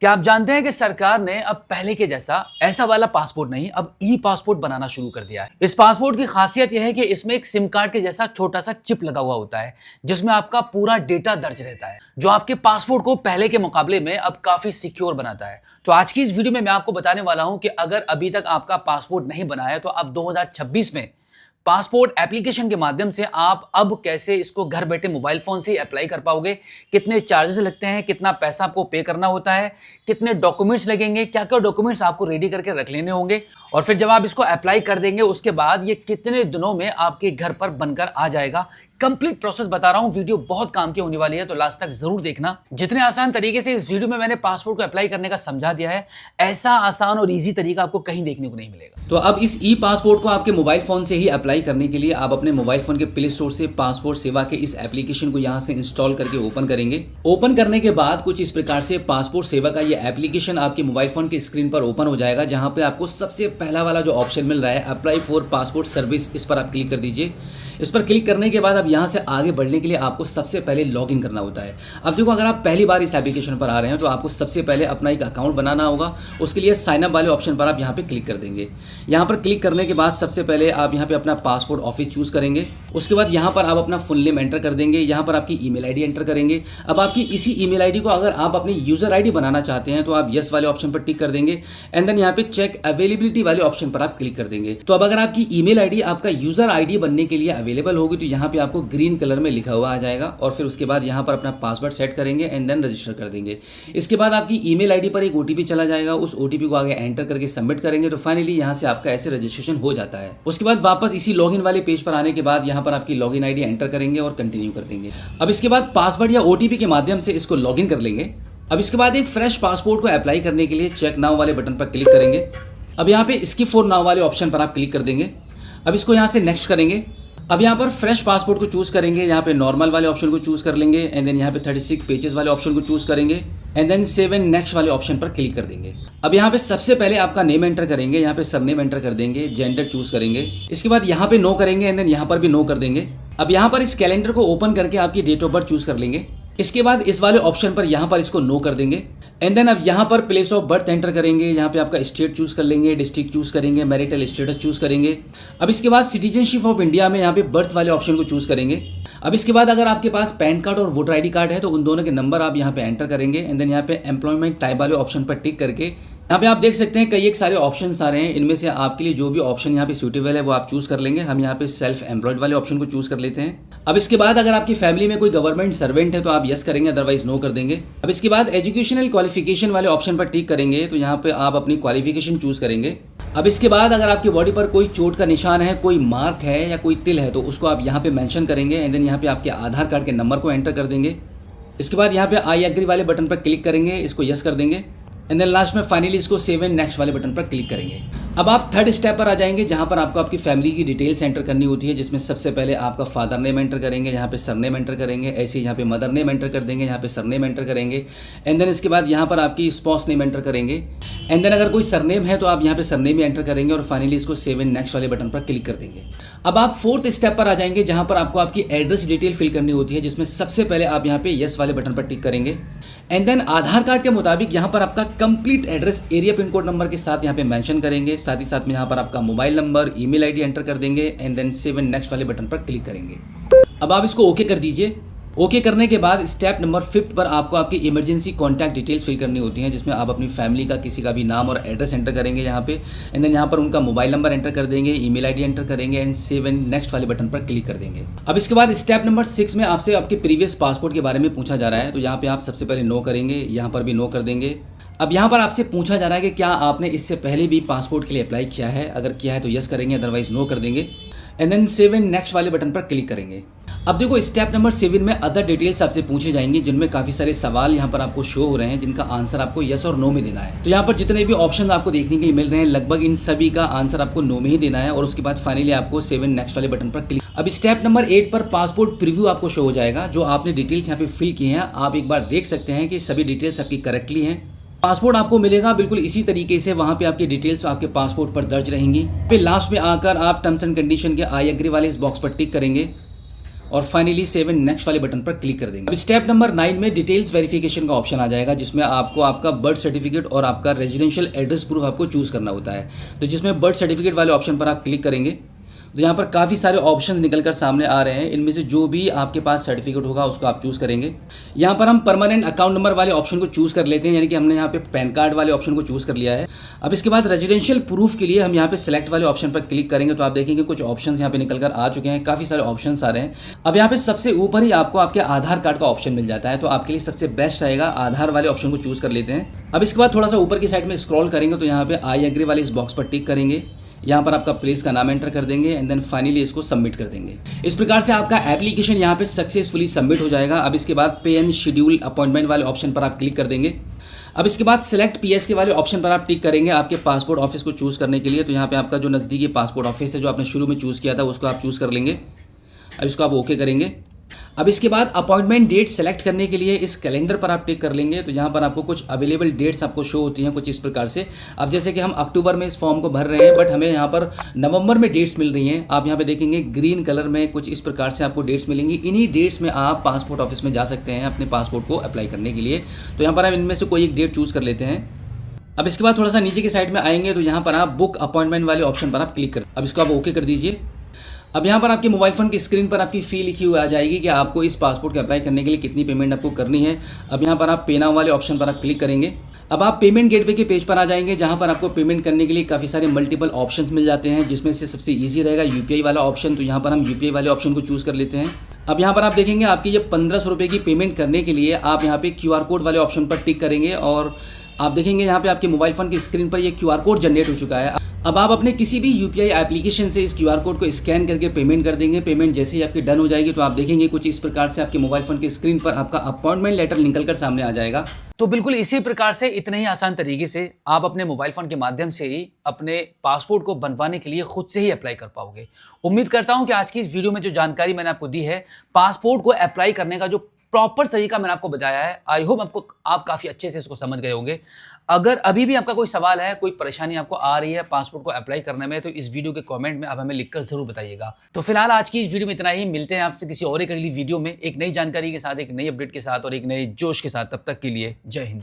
क्या आप जानते हैं कि सरकार ने अब पहले के जैसा ऐसा वाला पासपोर्ट नहीं, अब ई पासपोर्ट बनाना शुरू कर दिया है। इस पासपोर्ट की खासियत यह है कि इसमें एक सिम कार्ड के जैसा छोटा सा चिप लगा हुआ होता है, जिसमें आपका पूरा डेटा दर्ज रहता है, जो आपके पासपोर्ट को पहले के मुकाबले में अब काफी सिक्योर बनाता है। तो आज की इस वीडियो में मैं आपको बताने वाला हूं कि अगर अभी तक आपका पासपोर्ट नहीं बना है तो अब 2026 में पासपोर्ट एप्लीकेशन के माध्यम से आप अब कैसे इसको घर बैठे मोबाइल फोन से ही अप्लाई कर पाओगे, कितने चार्जेस लगते हैं, कितना पैसा आपको पे करना होता है, कितने डॉक्यूमेंट्स लगेंगे, क्या क्या डॉक्यूमेंट्स आपको रेडी करके रख लेने होंगे, और फिर जब आप इसको अप्लाई कर देंगे उसके बाद ये कितने दिनों में आपके घर पर बनकर आ जाएगा। कंप्लीट प्रोसेस बता रहा हूं, वीडियो बहुत काम की होने वाली है, तो लास्ट तक जरूर देखना। जितने आसान तरीके से इस वीडियो में मैंने पासपोर्ट को अप्लाई करने का समझा दिया है, ऐसा आसान और इजी तरीका आपको कहीं देखने को नहीं मिलेगा। तो अब इस ई पासपोर्ट को आपके मोबाइल फोन से ही अप्लाई करने के लिए आप अपने मोबाइल फोन के प्ले स्टोर से पासपोर्ट सेवा के इस एप्लीकेशन को यहां से इंस्टॉल करके ओपन करेंगे। ओपन करने के बाद कुछ इस प्रकार से पासपोर्ट सेवा का ये एप्लीकेशन आपके मोबाइल फोन के स्क्रीन पर ओपन हो जाएगा, जहां पे आपको सबसे पहला वाला जो ऑप्शन मिल रहा है अप्लाई फॉर पासपोर्ट सर्विस, इस पर आप क्लिक कर दीजिए। इस पर क्लिक करने के बाद अब यहाँ से आगे बढ़ने के लिए आपको सबसे पहले लॉगिन करना होता है। अब देखो, अगर आप पहली बार इस एप्लीकेशन पर आ रहे हैं तो आपको सबसे पहले अपना एक अकाउंट बनाना होगा। उसके लिए साइन अप वाले ऑप्शन पर आप यहाँ पे क्लिक कर देंगे। यहाँ पर क्लिक करने के बाद सबसे पहले आप यहाँ पे अपना पासपोर्ट ऑफिस चूज करेंगे। उसके बाद यहाँ पर आप अपना फुल नेम एंटर कर देंगे। यहाँ पर आपकी ईमेल आईडी एंटर करेंगे। अब आपकी इसी ईमेल आईडी को अगर आप अपनी यूजर आईडी बनाना चाहते हैं तो आप यस वाले ऑप्शन पर टिक कर देंगे। एंड देन यहाँ पे चेक अवेलेबिलिटी वाले ऑप्शन पर आप क्लिक कर देंगे। तो अब अगर आपकी ईमेल आईडी आपका यूजर आईडी बनने के लिए अवेलेबल होगी तो यहाँ पे आपको ग्रीन कलर में लिखा हुआ आ जाएगा, और फिर उसके बाद यहाँ पर अपना पासवर्ड सेट करेंगे एंड देन रजिस्टर कर देंगे। इसके बाद आपकी ईमेल आईडी पर एक ओटीपी चला जाएगा। उस ओटीपी को आगे एंटर करके सबमिट करेंगे तो फाइनली यहाँ से आपका ऐसे रजिस्ट्रेशन हो जाता है। उसके बाद वापस इसी लॉगिन वाले पेज पर आने के बाद यहाँ पर आपकी लॉगिन आईडी एंटर करेंगे और कंटिन्यू कर देंगे। अब इसके बाद पासवर्ड या ओटीपी के माध्यम से इसको लॉगिन कर लेंगे। अब इसके बाद एक फ्रेश पासपोर्ट को अप्लाई करने के लिए चेक नाउ वाले बटन पर क्लिक करेंगे। अब यहाँ पे स्किप फॉर नाउ वाले ऑप्शन पर आप क्लिक कर देंगे। अब इसको यहाँ से नेक्स्ट करेंगे। अब यहाँ पर फ्रेश पासपोर्ट को चूज करेंगे। यहाँ पे नॉर्मल वाले ऑप्शन को चूज कर लेंगे एंड देन यहाँ पे 36 पेजेस वाले ऑप्शन को चूज करेंगे and then save and next वाले ऑप्शन पर क्लिक कर देंगे। अब यहाँ पे सबसे पहले आपका नेम एंटर करेंगे। यहाँ पे सरनेम एंटर कर देंगे, जेंडर चूज करेंगे। इसके बाद यहाँ पे नो करेंगे एंड देन यहाँ पर भी नो कर देंगे। अब यहाँ पर इस कैलेंडर को ओपन करके आपकी डेट ऑफ बर्थ चूज कर लेंगे। इसके बाद इस वाले ऑप्शन पर यहाँ पर इसको नो कर देंगे एंड देन अब यहाँ पर प्लेस ऑफ बर्थ एंटर करेंगे। यहाँ पे आपका स्टेट चूज कर लेंगे, डिस्ट्रिक्ट चूज करेंगे, मैरिटल स्टेटस चूज करेंगे। अब इसके बाद सिटीजनशिप ऑफ इंडिया में यहाँ पे बर्थ वाले ऑप्शन को चूज करेंगे। अब इसके बाद अगर आपके पास पैन कार्ड और वोटर आईडी कार्ड है तो उन दोनों के नंबर आप यहाँ पे एंटर करेंगे एंड देन यहाँ पे एम्प्लॉयमेंट टाइप वाले ऑप्शन पर टिक करके यहाँ पे आप देख सकते हैं कई एक सारे ऑप्शंस आ रहे हैं। इनमें से आपके लिए जो भी ऑप्शन यहाँ पे सूटेबल है वो आप चूज कर लेंगे। हम यहाँ पे सेल्फ एम्प्लॉयड वाले ऑप्शन को चूज कर लेते हैं। अब इसके बाद अगर आपकी फैमिली में कोई गवर्नमेंट सर्वेंट है तो आप यस करेंगे, अदरवाइज नो कर देंगे। अब इसके बाद एजुकेशनल क्वालिफिकेशन वाले ऑप्शन पर टिक करेंगे तो यहाँ पे आप अपनी क्वालिफिकेशन चूज करेंगे। अब इसके बाद अगर आपकी बॉडी पर कोई चोट का निशान है, कोई मार्क है या कोई तिल है तो उसको आप यहाँ पे मेंशन करेंगे एंड देन यहाँ पे आपके आधार कार्ड के नंबर को एंटर कर देंगे। इसके बाद यहाँ पे आई एग्री वाले बटन पर क्लिक करेंगे, इसको यस कर देंगे एंड देन लास्ट में फाइनली इसको सेव एंड नेक्स्ट वाले बटन पर क्लिक करेंगे। अब आप थर्ड स्टेप पर आ जाएंगे जहां पर आपको आपकी फैमिली की डिटेल्स एंटर करनी होती है, जिसमें सबसे पहले आपका फादर नेम एंटर करेंगे, यहाँ पे सरनेम एंटर करेंगे, ऐसे ही यहाँ पे मदर नेम एंटर कर देंगे, यहाँ पे सरनेम एंटर करेंगे एंड देन इसके बाद यहाँ पर आपकी स्पाउस नेम एंटर करेंगे एंड देन अगर कोई सरनेम है तो आप यहाँ पे सरनेम ही एंटर करेंगे और फाइनली इसको सेव एंड नेक्स्ट वाले बटन पर क्लिक कर देंगे। अब आप फोर्थ स्टेप पर आ जाएंगे जहां पर आपको आपकी एड्रेस डिटेल फिल करनी होती है, जिसमें सबसे पहले आप यहाँ पे यस वाले बटन पर टिक करेंगे एंड देन आधार कार्ड के मुताबिक यहाँ पर आपका complete address area pin code number के साथ यहाँ पे मेंशन करेंगे। साथ ही साथ में यहाँ पर आपका mobile number, email ID enter कर देंगे and then save and next वाले बटन पर क्लिक करेंगे। अब आप इसको ओके कर दीजिए। ओके करने के बाद स्टेप नंबर 5 पर आपको आपकी इमरजेंसी कॉन्टैक्ट डिटेल्स फिल करनी होती हैं, जिसमें आप अपनी फैमिली का किसी का भी नाम और एड्रेस एंटर करेंगे यहाँ पे एंड देन यहाँ पर उनका मोबाइल नंबर एंटर कर देंगे, ईमेल आईडी एंटर करेंगे एंड सेव एंड नेक्स्ट वाले बटन पर क्लिक कर देंगे। अब इसके बाद स्टेप नंबर 6 में आपसे आपके प्रीवियस पासपोर्ट के बारे में पूछा जा रहा है, तो यहाँ पे आप सबसे पहले नो करेंगे, यहाँ पर भी नो कर देंगे। अब यहाँ पर आपसे पूछा जा रहा है कि क्या आपने इससे पहले भी पासपोर्ट के लिए अप्लाई किया है, अगर किया है तो यस करेंगे, अदरवाइज नो कर देंगे and then save and next वाले बटन पर क्लिक करेंगे। अब देखो, स्टेप नंबर 7 में अदर डिटेल्स आपसे पूछे जाएंगे, जिनमें काफी सारे सवाल यहाँ पर आपको शो हो रहे हैं, जिनका आंसर आपको यस और नो में देना है। तो यहाँ पर जितने भी ऑप्शन आपको देखने के लिए मिल रहे हैं, लगभग इन सभी का आंसर आपको नो में ही देना है और उसके बाद फाइनली आपको सेव एंड नेक्स्ट वाले बटन पर क्लिक। अब स्टेप नंबर 8 पर पासपोर्ट प्रीव्यू आपको शो हो जाएगा। जो आपने डिटेल्स यहाँ पे फिल की हैं, आप एक बार देख सकते हैं कि सभी डिटेल्स आपकी करेक्टली हैं। पासपोर्ट आपको मिलेगा बिल्कुल इसी तरीके से, वहाँ पे आपकी डिटेल्स आपके पासपोर्ट पर दर्ज रहेंगी। फिर लास्ट में आकर आप टर्म्स एंड कंडीशन के आई एग्री वाले इस बॉक्स पर टिक करेंगे और फाइनली सेव एंड नेक्स्ट वाले बटन पर क्लिक कर देंगे। अब स्टेप नंबर 9 में डिटेल्स वेरिफिकेशन का ऑप्शन आ जाएगा, जिसमें आपको आपका बर्थ सर्टिफिकेट और आपका रेजिडेंशियल एड्रेस प्रूफ आपको चूज़ करना होता है। तो जिसमें बर्थ सर्टिफिकेट वाले ऑप्शन पर आप क्लिक करेंगे तो यहाँ पर काफ़ी सारे ऑप्शंस निकलकर सामने आ रहे हैं। इनमें से जो भी आपके पास सर्टिफिकेट होगा उसको आप चूज़ करेंगे। यहाँ पर हम परमानेंट अकाउंट नंबर वाले ऑप्शन को चूज़ कर लेते हैं, यानी कि हमने यहाँ पे पैन कार्ड वाले ऑप्शन को चूज़ कर लिया है। अब इसके बाद रेजिडेंशियल प्रूफ के लिए हम यहाँ पे सेलेक्ट वाले ऑप्शन पर क्लिक करेंगे तो आप देखेंगे कुछ ऑप्शंस यहाँ पे निकल कर आ चुके हैं, काफ़ी सारे ऑप्शंस आ रहे हैं। अब यहाँ पे सबसे ऊपर ही आपको आपके आधार कार्ड का ऑप्शन मिल जाता है, तो आपके लिए सबसे बेस्ट रहेगा आधार वाले ऑप्शन को चूज़ कर लेते हैं। अब इसके बाद थोड़ा सा ऊपर की साइड में स्क्रॉल करेंगे तो यहाँ पे आई एग्री वाले इस बॉक्स पर टिक करेंगे। यहाँ पर आपका प्लेस का नाम एंटर कर देंगे एंड देन फाइनली इसको सबमिट कर देंगे। इस प्रकार से आपका एप्लीकेशन यहाँ पे सक्सेसफुली सबमिट हो जाएगा। अब इसके बाद पे एंड शेड्यूल अपॉइंटमेंट वाले ऑप्शन पर आप क्लिक कर देंगे। अब इसके बाद सिलेक्ट पीएसके वाले ऑप्शन पर आप टिक करेंगे आपके पासपोर्ट ऑफिस को चूज़ करने के लिए। तो यहाँ पे आपका जो नज़दीकी पासपोर्ट ऑफिस है जो आपने शुरू में चूज़ किया था उसको आप चूज़ कर लेंगे। अब इसको आप ओके करेंगे। अब इसके बाद अपॉइंटमेंट डेट सेलेक्ट करने के लिए इस कैलेंडर पर आप टिक कर लेंगे। तो यहाँ पर आपको कुछ अवेलेबल डेट्स आपको शो होती हैं कुछ इस प्रकार से। अब जैसे कि हम अक्टूबर में इस फॉर्म को भर रहे हैं बट हमें यहाँ पर नवंबर में डेट्स मिल रही हैं। आप यहाँ पे देखेंगे ग्रीन कलर में कुछ इस प्रकार से आपको डेट्स मिलेंगी। इन्हीं डेट्स में आप पासपोर्ट ऑफिस में जा सकते हैं अपने पासपोर्ट को अप्लाई करने के लिए। तो यहाँ पर हम इनमें से कोई एक डेट चूज़ कर लेते हैं। अब इसके बाद थोड़ा सा नीचे की साइड में आएंगे तो यहाँ पर आप बुक अपॉइंटमेंट वाले ऑप्शन पर आप क्लिक करें। अब इसको आप ओके कर दीजिए। अब यहाँ पर आपके मोबाइल फ़ोन की स्क्रीन पर आपकी फ़ी लिखी हुई आ जाएगी कि आपको इस पासपोर्ट के अप्लाई करने के लिए कितनी पेमेंट आपको करनी है। अब यहाँ पर आप पे नाउ वाले ऑप्शन पर आप क्लिक करेंगे। अब आप पेमेंट गेटवे के पेज पर आ जाएंगे जहाँ पर आपको पेमेंट करने के लिए काफ़ी सारे मल्टीपल ऑप्शंस मिल जाते हैं, जिसमें से सबसे ईजी रहेगा यूपीआई वाला ऑप्शन। तो यहाँ पर हम यूपीआई वाले ऑप्शन को चूज़ कर लेते हैं। अब यहाँ पर आप देखेंगे आपकी ये 1500 रुपये की पेमेंट करने के लिए आप यहाँ पे QR कोड वाले ऑप्शन पर टिक करेंगे और आप देखेंगे यहाँ पे आपके मोबाइल फ़ोन की स्क्रीन पर ये QR कोड जनरेट हो चुका है। अब आप अपने किसी भी यूपीआई एप्लीकेशन से इस QR कोड को स्कैन करके पेमेंट कर देंगे। पेमेंट जैसे ही आपकी डन हो जाएगी तो आप देखेंगे कुछ इस प्रकार से आपके मोबाइल फ़ोन की स्क्रीन पर आपका अपॉइंटमेंट लेटर निकल कर सामने आ जाएगा। तो बिल्कुल इसी प्रकार से इतने ही आसान तरीके से आप अपने मोबाइल फोन के माध्यम से ही अपने पासपोर्ट को बनवाने के लिए खुद से ही अप्लाई कर पाओगे। उम्मीद करता हूं कि आज की इस वीडियो में जो जानकारी मैंने आपको दी है पासपोर्ट को अप्लाई करने का जो प्रॉपर तरीका मैंने आपको बताया है, आई होप आप काफ़ी अच्छे से इसको समझ गए होंगे। अगर अभी भी आपका कोई सवाल है, कोई परेशानी आपको आ रही है पासपोर्ट को अप्लाई करने में, तो इस वीडियो के कमेंट में आप हमें लिखकर जरूर बताइएगा। तो फिलहाल आज की इस वीडियो में इतना ही। मिलते हैं आपसे किसी और एक अगली वीडियो में एक नई जानकारी के साथ, एक नई अपडेट के साथ और एक नए जोश के साथ। तब तक के लिए जय हिंद।